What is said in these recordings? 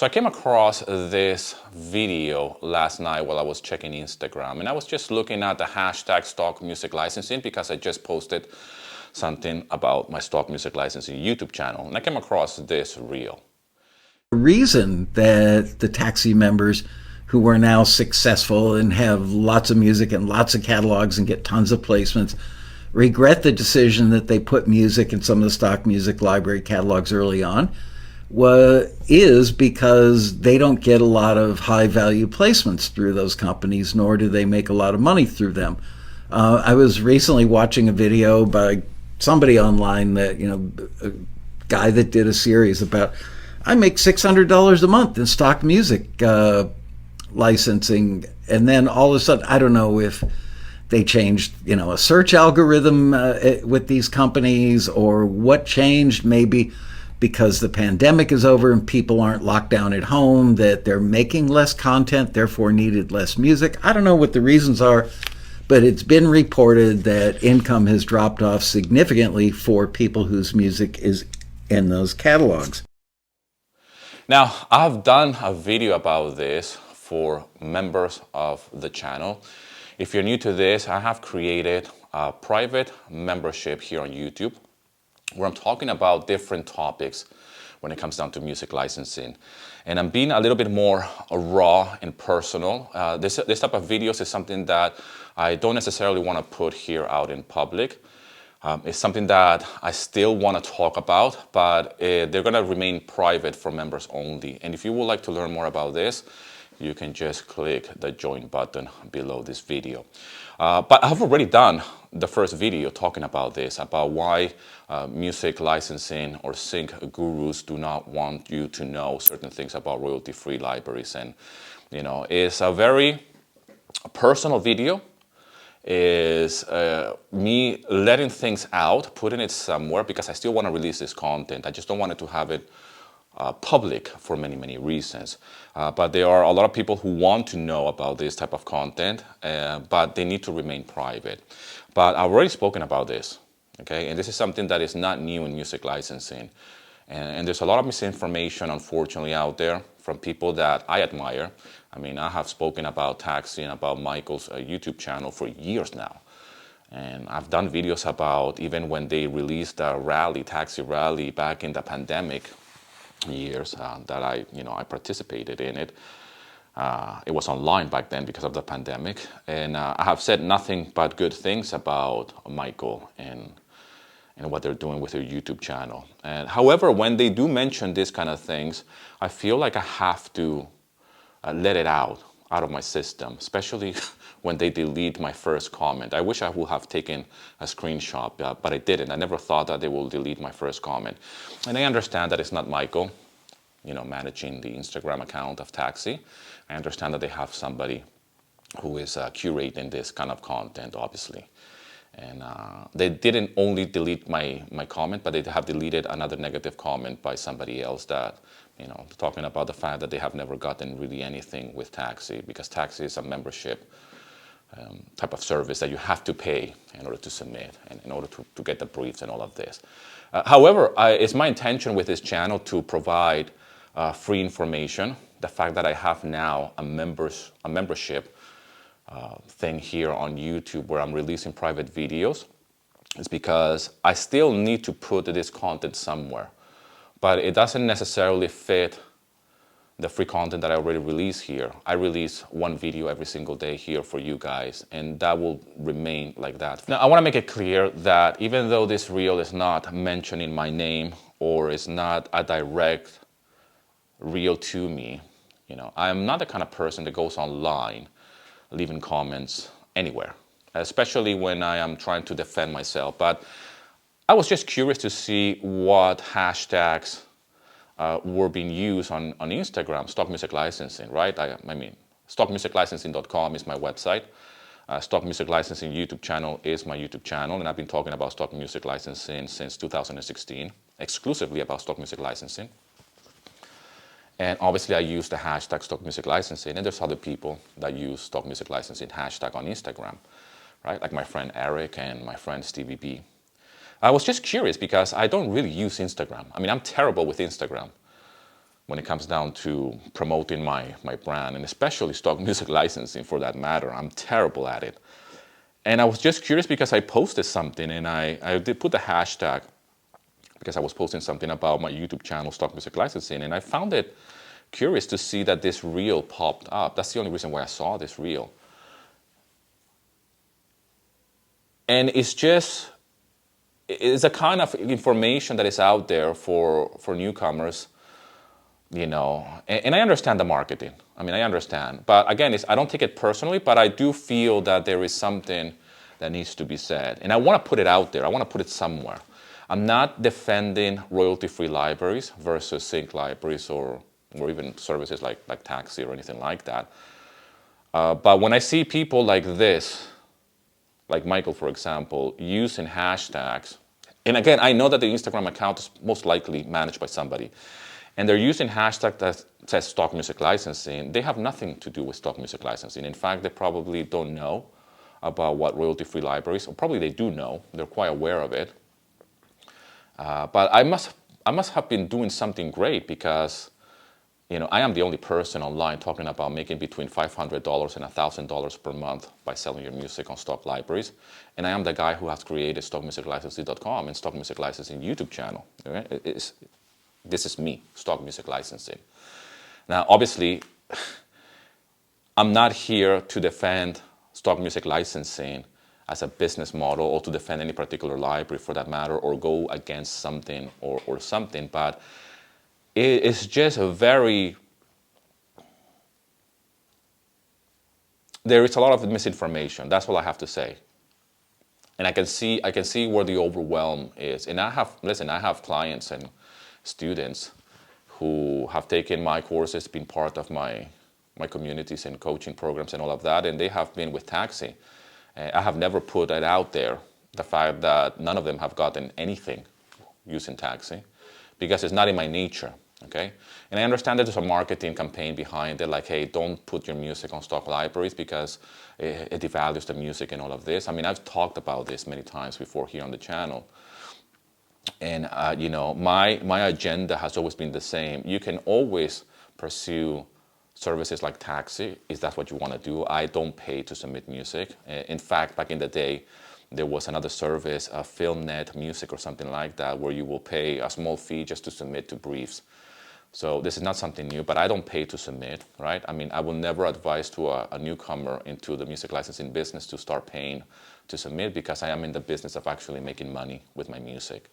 So I came across this video last night while I was checking Instagram, and I was just looking at the hashtag stock music licensing because I just posted something about my stock music licensing YouTube channel, and I came across this reel. The reason that the taxi members who are now successful and have lots of music and lots of catalogs and get tons of placements regret the decision that they put music in some of the stock music library catalogs early on is because they don't get a lot of high value placements through those companies, nor do they make a lot of money through them. I was recently watching a video by somebody online that, a guy that did a series about, I make $600 a month in stock music licensing. And then all of a sudden, I don't know if they changed, a search algorithm with these companies or what changed, maybe because the pandemic is over and people aren't locked down at home, that they're making less content, therefore needed less music. I don't know what the reasons are, but it's been reported that income has dropped off significantly for people whose music is in those catalogs. Now, I've done a video about this for members of the channel. If you're new to this, I have created a private membership here on YouTube where I'm talking about different topics when it comes down to music licensing. And I'm being a little bit more raw and personal. This type of videos is something that I don't necessarily want to put here out in public. It's something that I still want to talk about, but they're going to remain private for members only. And if you would like to learn more about this, you can just click the join button below this video. But I've already done the first video talking about this, about why music licensing or sync gurus do not want you to know certain things about royalty-free libraries. And, it's a very personal video. Is me letting things out, putting it somewhere, because I still want to release this content. I just don't want it to have it public for many, many reasons. But there are a lot of people who want to know about this type of content, but they need to remain private. But I've already spoken about this, okay? And this is something that is not new in music licensing. And there's a lot of misinformation, unfortunately, out there from people that I admire. I mean, I have spoken about Taxi and about Michael's YouTube channel for years now. And I've done videos about even when they released a rally, Taxi rally, back in the pandemic years that I participated in it. It was online back then because of the pandemic. And I have said nothing but good things about Michael and what they're doing with their YouTube channel. And however, when they do mention these kind of things, I feel like I have to let it out of my system, especially when they delete my first comment. I wish I would have taken a screenshot, but I didn't. I never thought that they will delete my first comment. And I understand that it's not Michael, managing the Instagram account of Taxi. I understand that they have somebody who is curating this kind of content, obviously. And they didn't only delete my comment, but they have deleted another negative comment by somebody else that, talking about the fact that they have never gotten really anything with Taxi, because Taxi is a membership type of service that you have to pay in order to submit and in order to get the briefs and all of this. However, it's my intention with this channel to provide free information. The fact that I have now a membership thing here on YouTube where I'm releasing private videos is because I still need to put this content somewhere, but it doesn't necessarily fit the free content that I already release here. I release one video every single day here for you guys, and that will remain like that. Now, I want to make it clear that even though this reel is not mentioning my name or is not a direct reel to me, I'm not the kind of person that goes online leaving comments anywhere, especially when I am trying to defend myself. But I was just curious to see what hashtags were being used on Instagram, stock music licensing, right? I mean, stockmusiclicensing.com is my website. Stock Music Licensing YouTube channel is my YouTube channel, and I've been talking about stock music licensing since 2016, exclusively about stock music licensing. And obviously I use the hashtag stock music licensing, and there's other people that use stock music licensing hashtag on Instagram, right? Like my friend Eric and my friend Stevie B. I was just curious because I don't really use Instagram. I mean, I'm terrible with Instagram. when it comes down to promoting my brand, and especially stock music licensing for that matter. I'm terrible at it. And I was just curious because I posted something, and I did put the hashtag because I was posting something about my YouTube channel, Stock Music Licensing, and I found it curious to see that this reel popped up. That's the only reason why I saw this reel. And it's a kind of information that is out there for newcomers, and I understand the marketing. I mean, I understand. But again, I don't take it personally, but I do feel that there is something that needs to be said. And I want to put it out there. I want to put it somewhere. I'm not defending royalty-free libraries versus sync libraries or even services like Taxi or anything like that. But when I see people like this, like Michael, for example, using hashtags, and again, I know that the Instagram account is most likely managed by somebody, and they're using hashtag that says stock music licensing. They have nothing to do with stock music licensing. In fact, they probably don't know about what royalty-free libraries, or probably they do know. They're quite aware of it. But I must have been doing something great because, I am the only person online talking about making between $500 and $1,000 per month by selling your music on stock libraries. And I am the guy who has created stockmusiclicensing.com and Stock Music Licensing YouTube channel. Right? This is me, Stock Music Licensing. Now, obviously, I'm not here to defend stock music licensing as a business model or to defend any particular library for that matter or go against something or something, but it's just there is a lot of misinformation. That's all I have to say. And I can see where the overwhelm is. And I have clients and students who have taken my courses, been part of my communities and coaching programs and all of that, and they have been with Taxi. I have never put it out there, the fact that none of them have gotten anything using Taxi, because it's not in my nature, okay? And I understand that there's a marketing campaign behind it, like, hey, don't put your music on stock libraries because it devalues the music and all of this. I mean, I've talked about this many times before here on the channel. And, my agenda has always been the same. You can always pursue services like Taxi, if that's what you want to do. I don't pay to submit music. In fact, back in the day, there was another service, FilmNet Music or something like that, where you will pay a small fee just to submit to briefs. So this is not something new, but I don't pay to submit, right? I mean, I will never advise to a newcomer into the music licensing business to start paying to submit because I am in the business of actually making money with my music.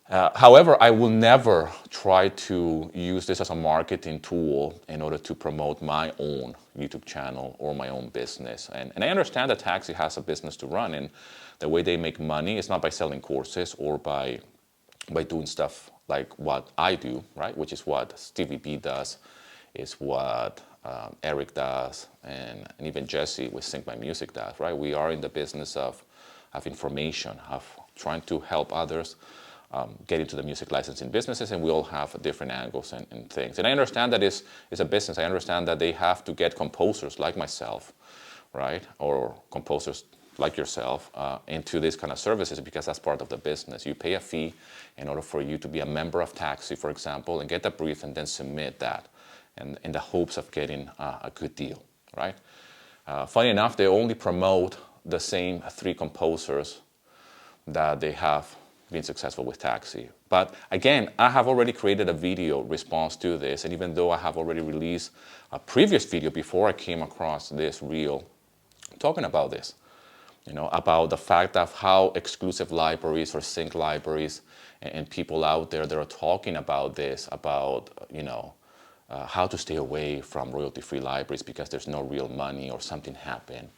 However, I will never try to use this as a marketing tool in order to promote my own YouTube channel or my own business. And I understand that Taxi has a business to run, and the way they make money is not by selling courses or by doing stuff like what I do, right? Which is what Stevie B does, is what Eric does, and even Jesse with Sync My Music does, right? We are in the business of information, of trying to help others get into the music licensing businesses, and we all have different angles and things. And I understand that it's a business. I understand that they have to get composers like myself, right, or composers like yourself into these kind of services because that's part of the business. You pay a fee in order for you to be a member of Taxi, for example, and get a brief and then submit that, and in the hopes of getting a good deal, right? Funny enough, they only promote the same 3 composers that they have been successful with Taxi. But again, I have already created a video response to this, and even though I have already released a previous video before I came across this reel talking about this, about the fact of how exclusive libraries or sync libraries and people out there that are talking about this, about, how to stay away from royalty-free libraries because there's no real money or something happened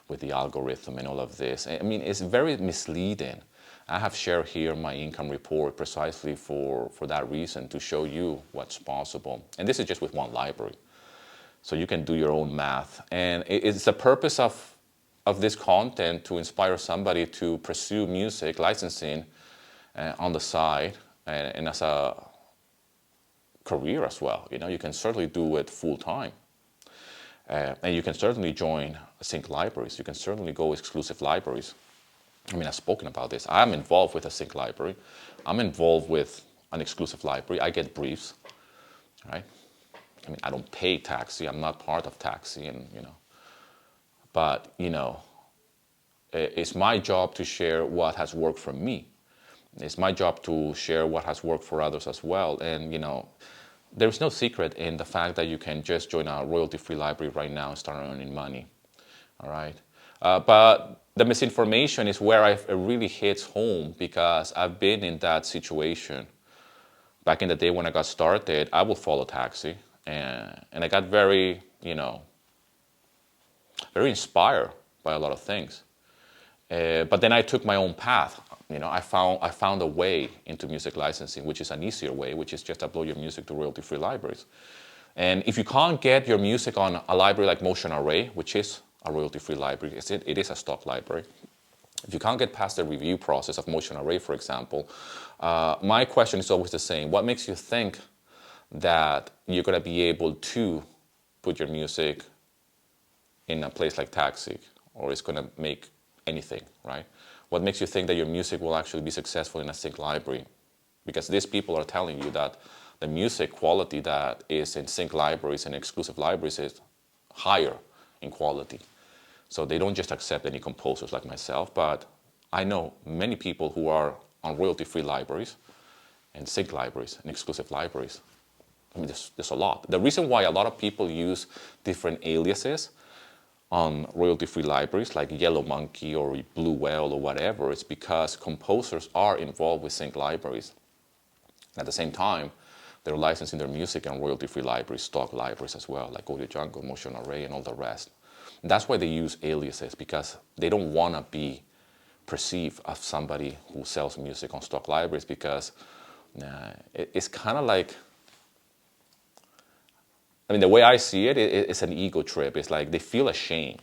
with the algorithm and all of this. I mean, it's very misleading. I have shared here my income report precisely for that reason, to show you what's possible. And this is just with one library. So you can do your own math. And it's the purpose of this content to inspire somebody to pursue music licensing on the side and as a career as well. You can certainly do it full time. And you can certainly join sync libraries. You can certainly go exclusive libraries. I mean, I've spoken about this. I'm involved with a sync library. I'm involved with an exclusive library. I get briefs. right? I mean, I don't pay Taxi. I'm not part of Taxi, and but it's my job to share what has worked for me. It's my job to share what has worked for others as well. And there's no secret in the fact that you can just join a royalty-free library right now and start earning money. All right, but the misinformation is where it really hits home, because I've been in that situation. Back in the day when I got started, I would follow Taxi, and I got very, very inspired by a lot of things. But then I took my own path. I found a way into music licensing, which is an easier way, which is just upload your music to royalty-free libraries. And if you can't get your music on a library like Motion Array, which is a royalty-free library, it is a stock library. If you can't get past the review process of Motion Array, for example, my question is always the same. What makes you think that you're going to be able to put your music in a place like Taxi, or it's going to make anything, right? What makes you think that your music will actually be successful in a sync library? Because these people are telling you that the music quality that is in sync libraries and exclusive libraries is higher in quality. So they don't just accept any composers like myself, but I know many people who are on royalty-free libraries and sync libraries and exclusive libraries. I mean, there's a lot. The reason why a lot of people use different aliases on royalty-free libraries like Yellow Monkey or Blue Whale or whatever, it's because composers are involved with sync libraries. At the same time, they're licensing their music on royalty-free libraries, stock libraries as well, like Audio Jungle, Motion Array, and all the rest. And that's why they use aliases, because they don't want to be perceived as somebody who sells music on stock libraries, because it's kind of like, I mean, the way I see it, it's an ego trip. It's like they feel ashamed.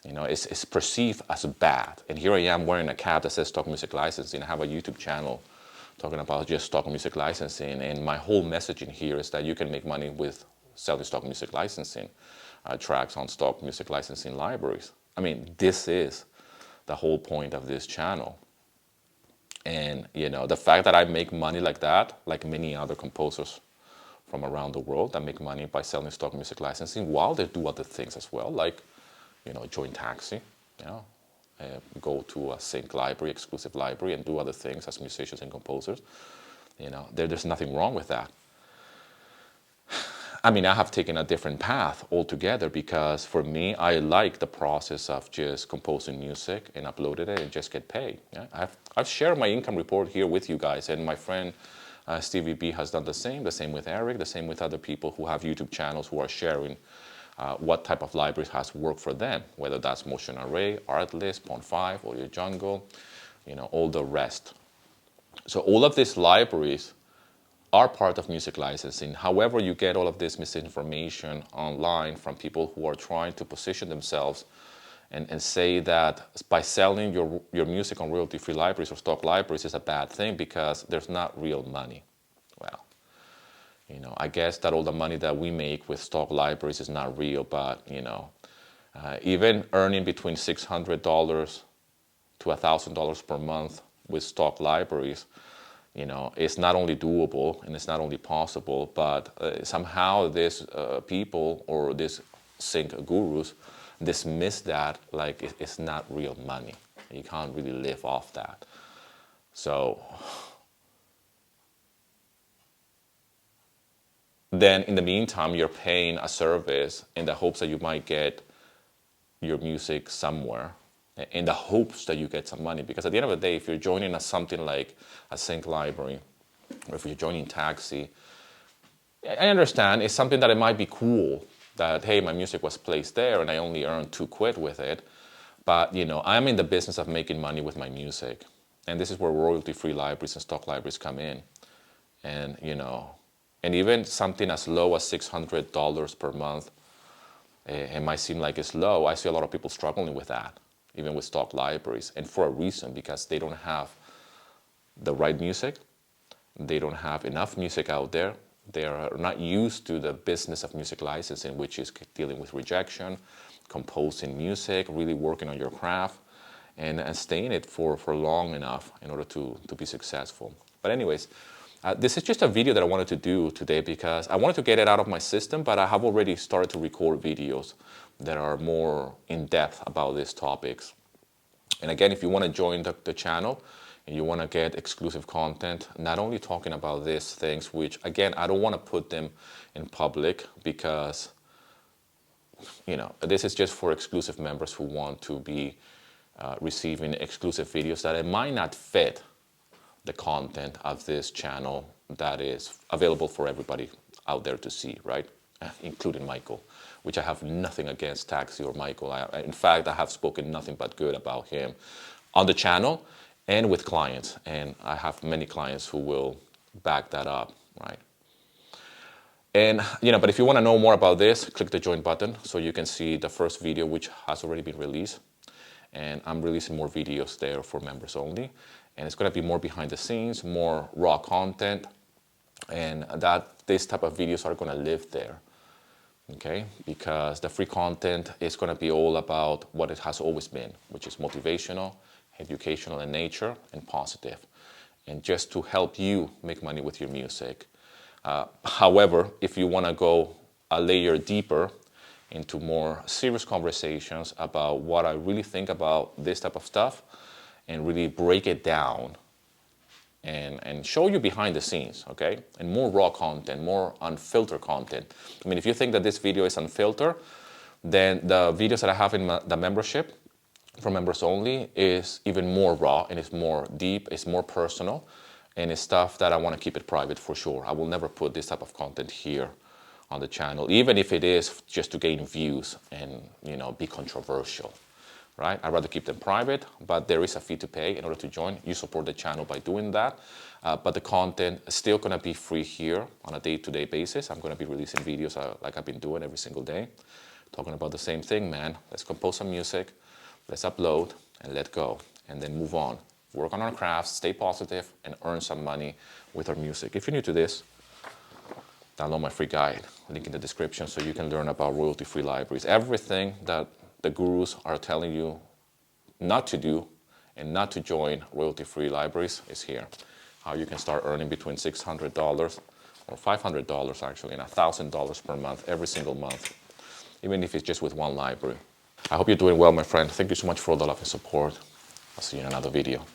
It's perceived as bad. And here I am wearing a cap that says stock music licensing. I have a YouTube channel talking about just stock music licensing. And my whole messaging here is that you can make money with selling stock music licensing tracks on stock music licensing libraries. I mean, this is the whole point of this channel. And, the fact that I make money like that, like many other composers from around the world that make money by selling stock music licensing, while they do other things as well, like, join Taxi, go to a sync library, exclusive library, and do other things as musicians and composers. There's nothing wrong with that. I mean, I have taken a different path altogether, because for me, I like the process of just composing music and uploading it and just get paid. Yeah? I've shared my income report here with you guys, and my friend Stevie B has done the same with Eric, the same with other people who have YouTube channels who are sharing what type of libraries has worked for them, whether that's Motion Array, Artlist, Pond5, Audio Jungle, all the rest. So all of these libraries are part of music licensing. However, you get all of this misinformation online from people who are trying to position themselves and say that by selling your music on royalty-free libraries or stock libraries is a bad thing because there's not real money. Well, I guess that all the money that we make with stock libraries is not real, but, even earning between $600 to $1,000 per month with stock libraries, it's not only doable and it's not only possible, but somehow these people or these sync gurus dismiss that like it's not real money. You can't really live off that. So then in the meantime, you're paying a service in the hopes that you might get your music somewhere, in the hopes that you get some money. Because at the end of the day, if you're joining something like a sync library, or if you're joining Taxi, I understand it's something that it might be cool that, hey, my music was placed there and I only earned £2 with it. But, I'm in the business of making money with my music. And this is where royalty-free libraries and stock libraries come in. And, and even something as low as $600 per month, it might seem like it's low. I see a lot of people struggling with that, even with stock libraries. And for a reason, because they don't have the right music. They don't have enough music out there. They are not used to the business of music licensing, which is dealing with rejection, composing music, really working on your craft, and staying it for long enough in order to be successful. But anyways, This is just a video that I wanted to do today because I wanted to get it out of my system, but I have already started to record videos that are more in depth about these topics. And again, if you want to join the channel and you want to get exclusive content, not only talking about these things, which again, I don't want to put them in public because, you know, this is just for exclusive members who want to be receiving exclusive videos that it might not fit the content of this channel that is available for everybody out there to see, right? Including Michael, which I have nothing against Taxi or Michael. In fact, I have spoken nothing but good about him on the channel and with clients. And I have many clients who will back that up, right? And, you know, but if you want to know more about this, click the join button so you can see the first video, which has already been released. And I'm releasing more videos there for members only. And it's going to be more behind the scenes, more raw content, and that this type of videos are going to live there, okay? Because the free content is going to be all about what it has always been, which is motivational, educational in nature, and positive, and just to help you make money with your music. However, if you want to go a layer deeper into more serious conversations about what I really think about this type of stuff, and really break it down and show you behind the scenes, okay? And more raw content, more unfiltered content. I mean, if you think that this video is unfiltered, then the videos that I have in the membership for members only is even more raw, and it's more deep, it's more personal, and it's stuff that I want to keep it private for sure. I will never put this type of content here on the channel, even if it is just to gain views and, you know, be controversial. Right? I'd rather keep them private, but there is a fee to pay in order to join. You support the channel by doing that, but the content is still going to be free here on a day-to-day basis. I'm going to be releasing videos like I've been doing every single day, talking about the same thing, man. Let's compose some music, let's upload, and let go, and then move on. Work on our crafts, stay positive, and earn some money with our music. If you're new to this, download my free guide, link in the description, so you can learn about royalty-free libraries. Everything that the gurus are telling you not to do and not to join royalty-free libraries is here. How you can start earning between $600 or $500 actually, and $1,000 per month, every single month, even if it's just with one library. I hope you're doing well, my friend. Thank you so much for all the love and support. I'll see you in another video.